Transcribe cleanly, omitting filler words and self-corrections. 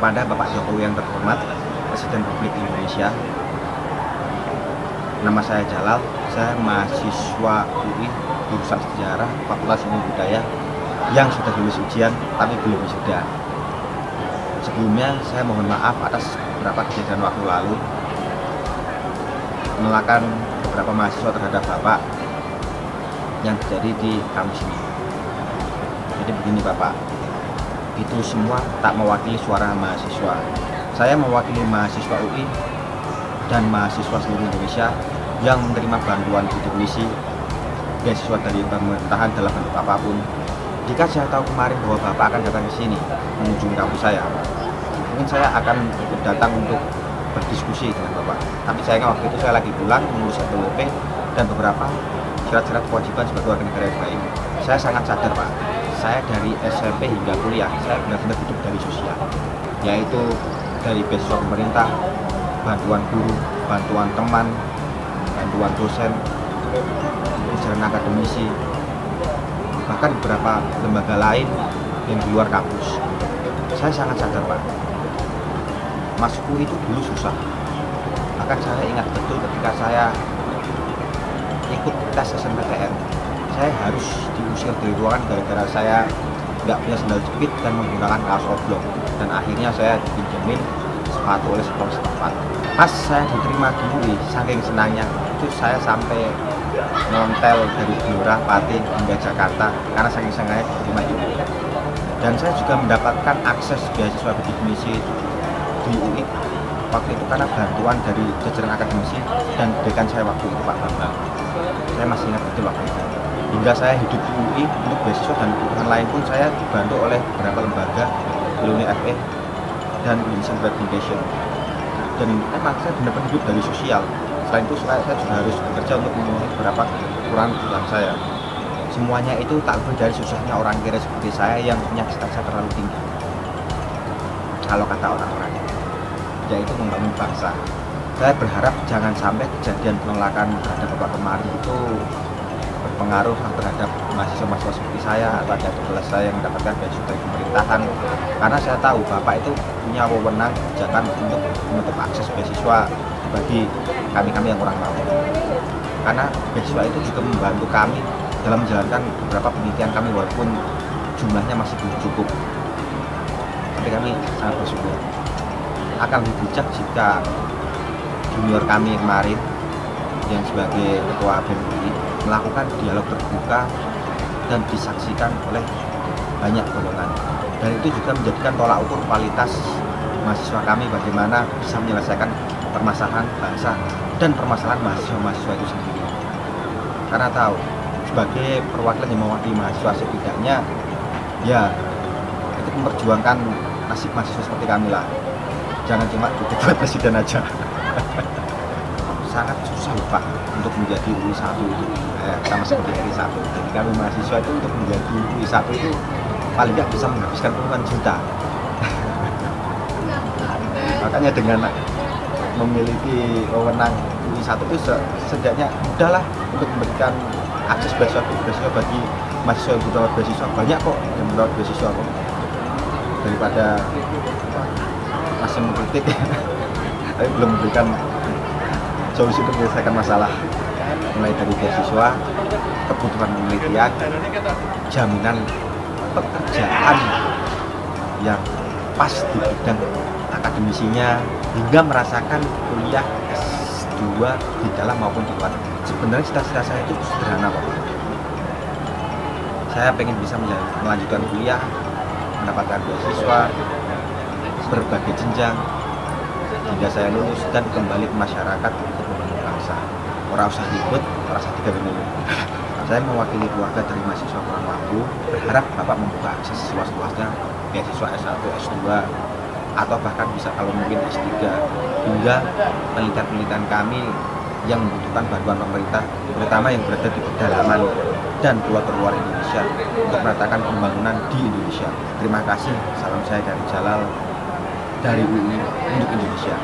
Kepada Bapak Jokowi yang terhormat, Presiden Republik Indonesia, nama saya Jalal, saya mahasiswa UI jurusan Sejarah Fakultas Ilmu Budaya yang sudah lulus ujian tapi belum wisuda. Sebelumnya saya mohon maaf atas beberapa kejadian waktu lalu penolakan beberapa mahasiswa terhadap Bapak yang terjadi di kampus ini. Jadi begini Bapak, itu semua tak mewakili suara mahasiswa. Saya mewakili mahasiswa UI dan mahasiswa seluruh Indonesia yang menerima bantuan hidup misi beasiswa dari pemerintahan dalam bentuk apapun. Jika saya tahu kemarin bahwa Bapak akan datang ke sini mengunjungi kampus saya, mungkin saya akan datang untuk berdiskusi dengan Bapak. Tapi sayangnya waktu itu saya lagi pulang mengurus LPWP dan beberapa syarat-syarat kewajiban sebagai warga negara yang baik. Saya sangat sadar Pak, saya dari SMP hingga kuliah, saya benar-benar hidup dari sosial, yaitu dari beasiswa pemerintah, bantuan guru, bantuan teman, bantuan dosen, jajaran akademisi, bahkan beberapa lembaga lain yang di luar kampus. Saya sangat sadar Pak, masuk UI itu dulu susah. Bahkan saya ingat betul ketika saya ikut tes SNPTN, saya harus diusir dari ruangan gara-gara saya nggak punya sandal jepit dan menggunakan kaos oblong, dan akhirnya saya dipinjemin sepatu oleh sekolah setempat. Pas saya diterima di UI, saking senangnya itu saya sampai nontel dari Blora, Pati hingga Jakarta karena saking senangnya diterima di UI. Dan saya juga mendapatkan akses beasiswa bidik misi di UI waktu itu karena bantuan dari jajaran akademisi dan dekan saya waktu itu Pak Bambang. Saya masih ingat betul waktu itu. Hingga saya hidup di UI untuk beasiswa dan kebutuhan lain pun saya dibantu oleh beberapa lembaga, Uni FE dan Indonesian Trade Foundation. Dan memang saya benar-benar hidup dari sosial. Selain itu saya juga harus bekerja untuk memenuhi beberapa kekurangan kebutuhan saya. Semuanya itu tak lebih dari susahnya orang kira seperti saya yang punya cita-cita terlalu tinggi. Kalau kata orang-orang, yaitu membangun bangsa. Saya berharap jangan sampai kejadian penolakan terhadap Bapak kemarin itu berpengaruh terhadap mahasiswa-mahasiswa seperti saya atau adik kelas saya yang mendapatkan beasiswa dari pemerintahan. Karena saya tahu Bapak itu punya wewenang kebijakan untuk menutup akses beasiswa bagi kami-kami yang kurang mampu. Karena beasiswa itu juga membantu kami dalam menjalankan beberapa penelitian kami walaupun jumlahnya masih belum cukup. Tapi kami sangat bersyukur. Akan lebih bijak jika junior kami kemarin yang sebagai ketua BEM melakukan dialog terbuka dan disaksikan oleh banyak golongan. Dan itu juga menjadikan tolak ukur kualitas mahasiswa kami bagaimana bisa menyelesaikan permasalahan bangsa dan permasalahan mahasiswa-mahasiswa itu sendiri. Karena tahu sebagai perwakilan yang mewakili mahasiswa setidaknya ya ikut memperjuangkan nasib mahasiswa seperti kami lah. Jangan cuma buat presiden aja. Sangat susah Pak untuk menjadi UI 1 itu sama seperti RI 1. Jadi kami mahasiswa itu untuk menjadi UI 1 itu paling nggak bisa menghabiskan puluhan juta. Makanya dengan memiliki wewenang UI 1 itu setidaknya mudahlah untuk memberikan akses beasiswa bagi mahasiswa yang mendapat beasiswa. Banyak kok yang mendapat beasiswa kok, daripada masih mengkritik tapi belum memberikan solusi untuk menyelesaikan masalah, mulai dari beasiswa, kebutuhan penelitian, jaminan pekerjaan yang pas di bidang akademisinya, hingga merasakan kuliah S2 di dalam maupun di luar. Sebenarnya cita-cita saya itu sederhana Pak. Saya pengen bisa melanjutkan kuliah, mendapatkan beasiswa berbagai jenjang hingga saya lulus dan kembali ke masyarakat untuk membangun bangsa. Orang usah ribut, orang usah tiga dulu. Saya mewakili keluarga dari mahasiswa kurang mampu, berharap Bapak membuka akses seluas-luasnya beasiswa S1, S2, atau bahkan bisa kalau mungkin S3, hingga penelitian-penelitian kami yang membutuhkan bantuan pemerintah, terutama yang berada di pedalaman dan keluar Indonesia, untuk meratakan pembangunan di Indonesia. Terima kasih, salam saya dari Jalal, dari UI untuk Indonesia.